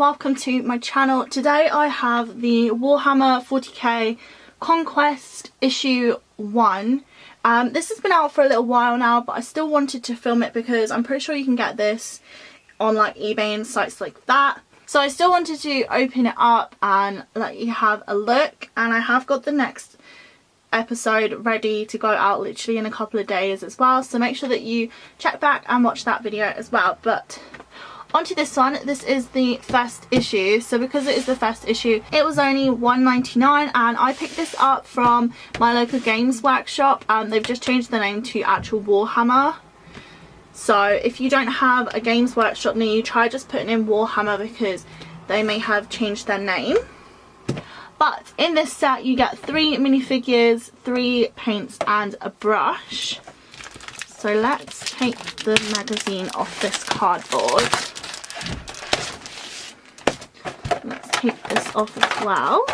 welcome to my channel. Today I have the Warhammer 40k Conquest issue 1. This has been out for a little while now, but I still wanted to film it because I'm pretty sure you can get this on like eBay and sites like that. So I still wanted to open it up and let you have a look, and I have got the next episode ready to go out literally in a couple of days as well, so make sure that you check back and watch that video as well. But onto this one. This is the first issue, so because it is the first issue it was only $1.99, and I picked this up from my local games workshop. They've just changed the name to actual Warhammer, so if you don't have a games workshop near you, try just putting in Warhammer because they may have changed their name. But in this set you get 3 minifigures, 3 paints and a brush. So let's take the magazine off this cardboard. Let's take this off as well.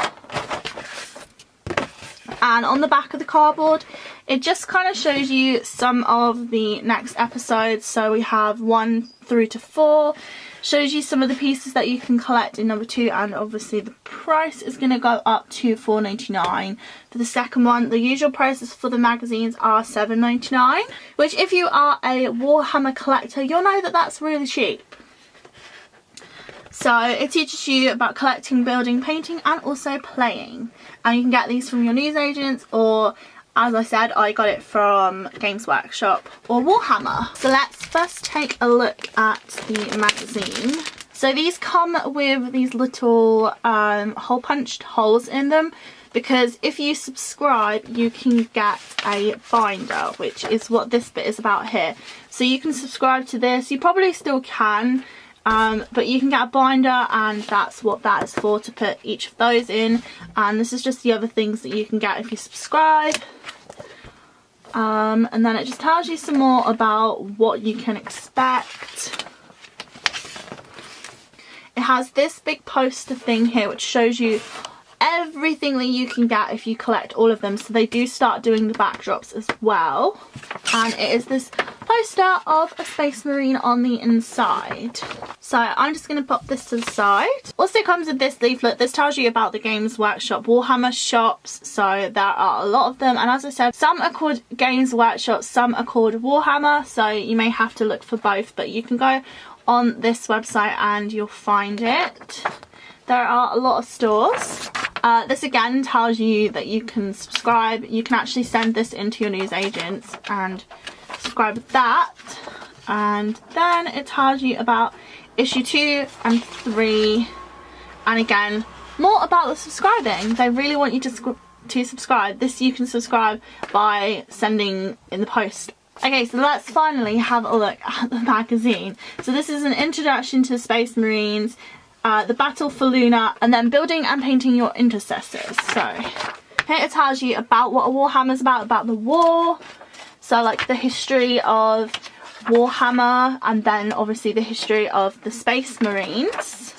And on the back of the cardboard it just kind of shows you some of the next episodes. So we have 1 through to 4. Shows you some of the pieces that you can collect in number 2, and obviously the price is going to go up to $4.99 for the second one. The usual prices for the magazines are $7.99, which if you are a Warhammer collector you'll know that that's really cheap. So it teaches you about collecting, building, painting and also playing, and you can get these from your newsagents, or as I said, I got it from Games Workshop or Warhammer. So let's first take a look at the magazine. So these come with these little hole punched holes in them, because if you subscribe you can get a binder, which is what this bit is about here. So you can subscribe to this, you probably still can, but you can get a binder, and that's what that is for, to put each of those in. And this is just the other things that you can get if you subscribe. And then it just tells you some more about what you can expect. It has this big poster thing here which shows you everything that you can get if you collect all of them. So they do start doing the backdrops as well, and it is this poster of a Space Marine on the inside. So I'm just going to pop this to the side. Also comes with this leaflet. This tells you about the Games Workshop Warhammer shops, so there are a lot of them, and as I said, some are called Games Workshop, some are called Warhammer, so you may have to look for both, but you can go on this website and you'll find it. There are a lot of stores. This again tells you that you can subscribe. You can actually send this into your newsagents and subscribe with that. And then it tells you about issue 2 and 3. And again, more about the subscribing. They really want you to subscribe. This you can subscribe by sending in the post. Okay, so let's finally have a look at the magazine. So this is an introduction to Space Marines, the battle for Luna, and then building and painting your intercessors. So here it tells you about what a Warhammer is about the war, so like the history of Warhammer, and then obviously the history of the Space Marines.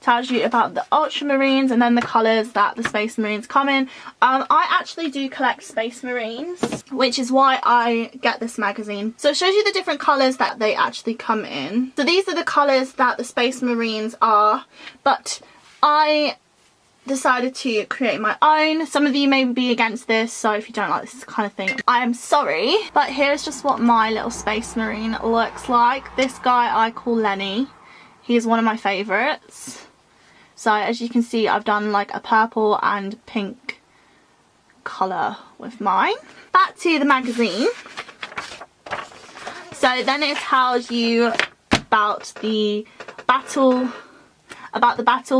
Tells you about the Ultramarines and then the colours that the Space Marines come in. I actually do collect Space Marines, which is why I get this magazine. So it shows you the different colours that they actually come in. So these are the colours that the Space Marines are, but I decided to create my own. Some of you may be against this, so if you don't like this kind of thing, I am sorry. But here's just what my little Space Marine looks like. This guy I call Lenny. He is one of my favourites. So as you can see, I've done like a purple and pink colour with mine. Back to the magazine. So then it tells you about the battle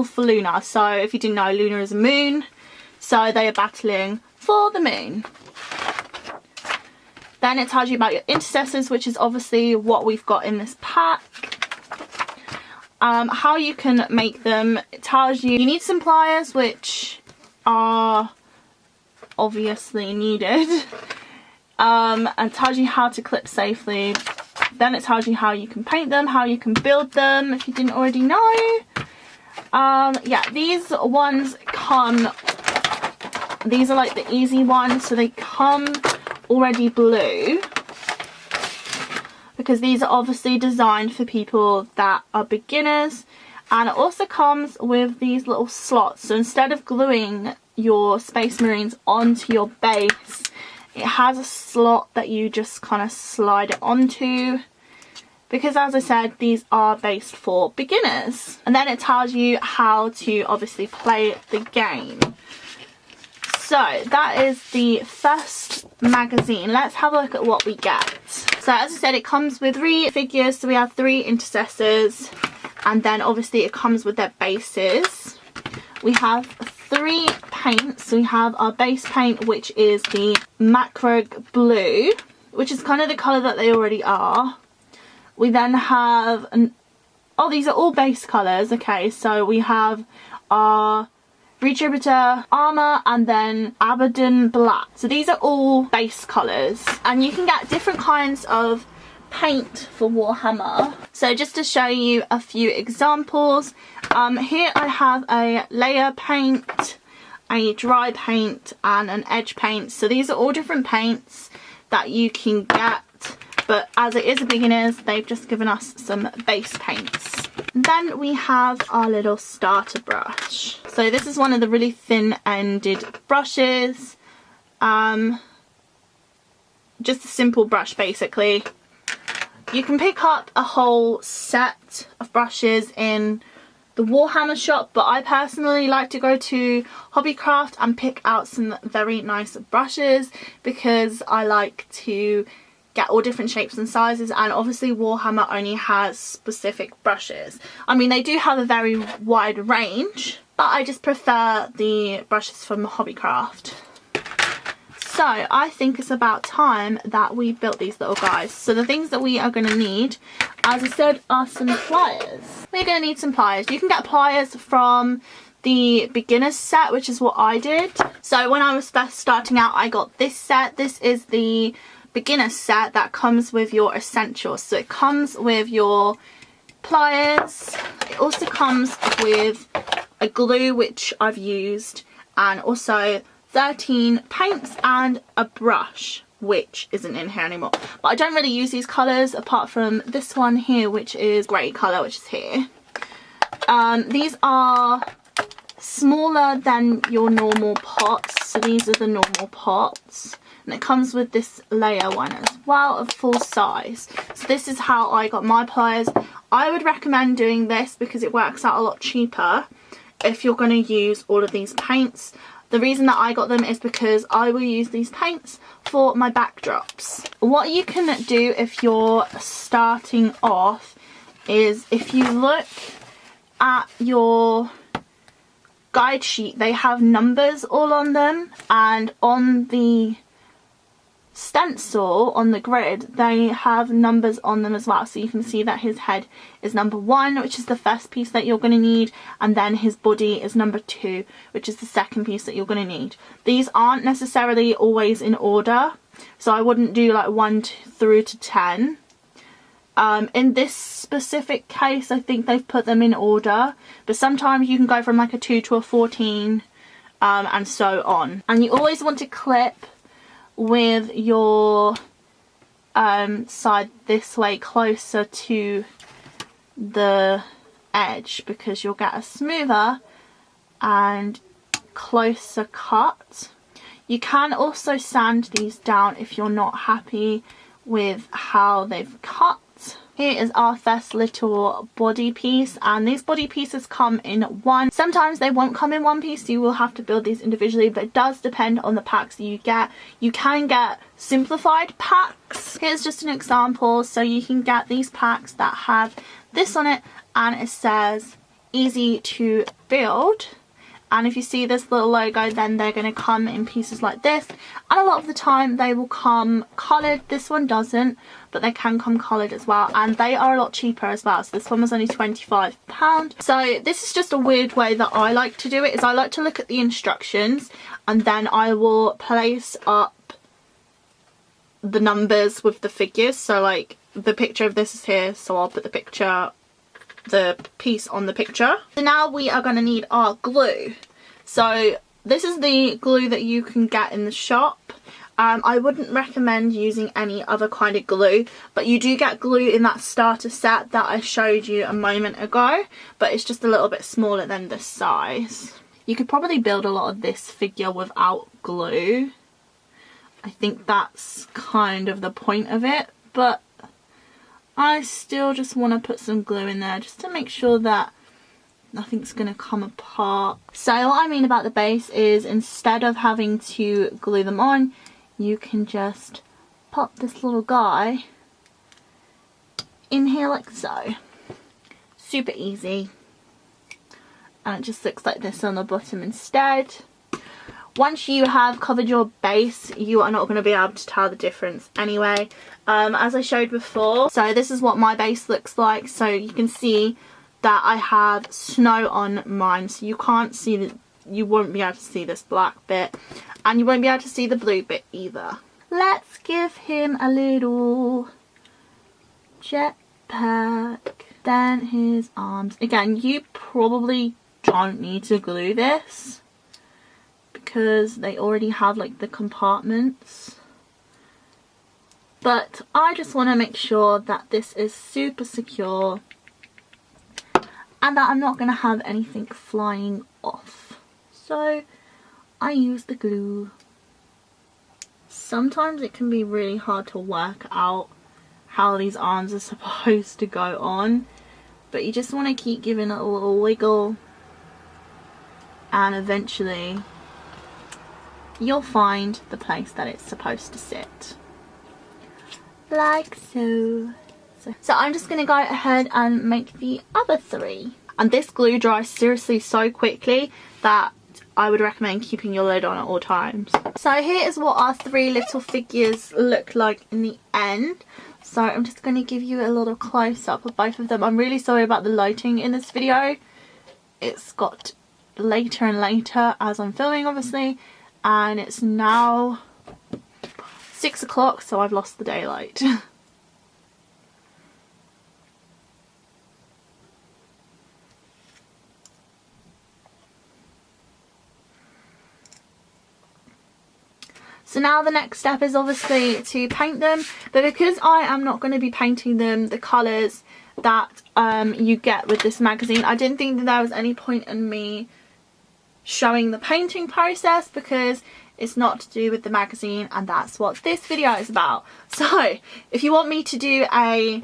for Luna. So if you didn't know, Luna is a moon. So they are battling for the moon. Then it tells you about your intercessors, which is obviously what we've got in this pack. How you can make them. It tells you need some pliers, which are obviously needed, and tells you how to clip safely. Then it tells you how you can paint them, how you can build them if you didn't already know. Yeah, these ones come, these are like the easy ones, so they come already blue. because these are obviously designed for people that are beginners, And it also comes with these little slots. So instead of gluing your Space Marines onto your base, it has a slot that you just kind of slide it onto. Because as I said, these are based for beginners. And then it tells you how to obviously play the game. So that is the first magazine. Let's have a look at what we get. So as I said, it comes with 3 figures. So we have 3 intercessors. And then obviously it comes with their bases. We have 3 paints. So we have our base paint, which is the Macro Blue, which is kind of the colour that they already are. We then have, oh, these are all base colours. Okay, so we have our Retributor armour and then Abaddon Black. So these are all base colours. And you can get different kinds of paint for Warhammer. So just to show you a few examples, here I have a layer paint, a dry paint and an edge paint. So these are all different paints that you can get. But as it is a beginners, they've just given us some base paints. Then we have our little starter brush. So this is one of the really thin-ended brushes. Just a simple brush basically. You can pick up a whole set of brushes in the Warhammer shop, but I personally like to go to Hobbycraft and pick out some very nice brushes because I like to get all different shapes and sizes, and obviously Warhammer only has specific brushes. I mean, they do have a very wide range, but I just prefer the brushes from Hobbycraft. So I think it's about time that we built these little guys. So the things that we are going to need, as I said, are some pliers. We're going to need some pliers. You can get pliers from the beginner's set, which is what I did. So when I was first starting out, I got this set. This is the beginner set that comes with your essentials. So it comes with your pliers. It also comes with a glue, which I've used, and also 13 paints and a brush, which isn't in here anymore. But I don't really use these colours apart from this one here, which is grey colour, which is here. These are smaller than your normal pots. So these are the normal pots. And it comes with this layer one as well of full size. So this is how I got my pliers. I would recommend doing this because it works out a lot cheaper if you're going to use all of these paints. The reason that I got them is because I will use these paints for my backdrops. What you can do if you're starting off is, if you look at your guide sheet, they have numbers all on them, and on the stencil on the grid they have numbers on them as well. So you can see that his head is number 1, which is the first piece that you're going to need, and then his body is number 2, which is the second piece that you're going to need. These aren't necessarily always in order, so I wouldn't do like 1 through to 10. In this specific case I think they've put them in order, but sometimes you can go from like a 2 to a 14 and so on. And you always want to clip with your side this way closer to the edge, because you'll get a smoother and closer cut. You can also sand these down if you're not happy with how they've cut. Here is our first little body piece, and these body pieces come in one. Sometimes they won't come in one piece, so you will have to build these individually, but it does depend on the packs that you get. You can get simplified packs. Here's just an example. So you can get these packs that have this on it and it says easy to build. And if you see this little logo, then they're going to come in pieces like this, and a lot of the time they will come coloured. This one doesn't, but they can come coloured as well, and they are a lot cheaper as well. So this one was only £25. So this is just a weird way that I like to do it, is I like to look at the instructions and then I will place up the numbers with the figures. So like the picture of this is here, so I'll put the piece on the picture. So now we are going to need our glue. So this is the glue that you can get in the shop, I wouldn't recommend using any other kind of glue, but you do get glue in that starter set that I showed you a moment ago, but it's just a little bit smaller than this size. You could probably build a lot of this figure without glue. I think that's kind of the point of it, but I still just want to put some glue in there just to make sure that nothing's going to come apart. So what I mean about the base is, instead of having to glue them on, you can just pop this little guy in here like so. Super easy. And it just looks like this on the bottom instead. Once you have covered your base, you are not going to be able to tell the difference anyway, as I showed before. So this is what my base looks like. So you can see that I have snow on mine, so you can't see the, you won't be able to see this black bit, and you won't be able to see the blue bit either. Let's give him a little jetpack. Then his arms. Again, you probably don't need to glue this because they already have like the compartments, but I just want to make sure that this is super secure and that I'm not going to have anything flying off. So I use the glue. Sometimes it can be really hard to work out how these arms are supposed to go on, but you just want to keep giving it a little wiggle, and eventually you'll find the place that it's supposed to sit. Like so. So I'm just going to go ahead and make the other three. And this glue dries seriously so quickly that I would recommend keeping your lid on at all times. So here is what our three little figures look like in the end. So I'm just going to give you a little close-up of both of them. I'm really sorry about the lighting in this video. It's got later and later as I'm filming, obviously. And it's now 6 o'clock, so I've lost the daylight. So now the next step is obviously to paint them, but because I am not going to be painting them the colours that you get with this magazine, I didn't think that there was any point in me showing the painting process because it's not to do with the magazine, and that's what this video is about. So if you want me to do a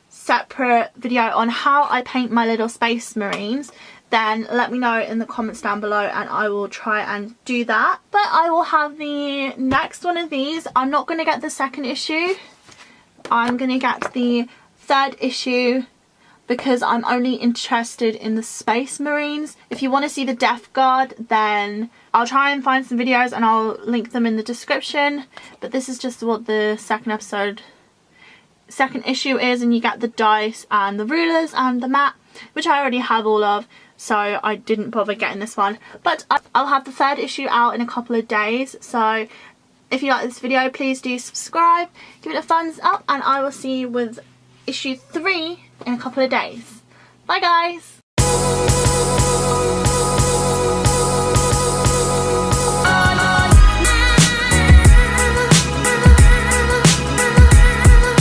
separate video on how I paint my little space marines, then let me know in the comments down below and I will try and do that. But I will have the next one of these. I'm not going to get the second issue. I'm going to get the third issue because I'm only interested in the Space Marines. If you want to see the Death Guard, then I'll try and find some videos and I'll link them in the description. But this is just what the second issue is, and you get the dice and the rulers and the mat, which I already have all of, so I didn't bother getting this one. But I'll have the third issue out in a couple of days, so if you like this video, please do subscribe, give it a thumbs up, and I will see you with issue 3 in a couple of days. Bye guys!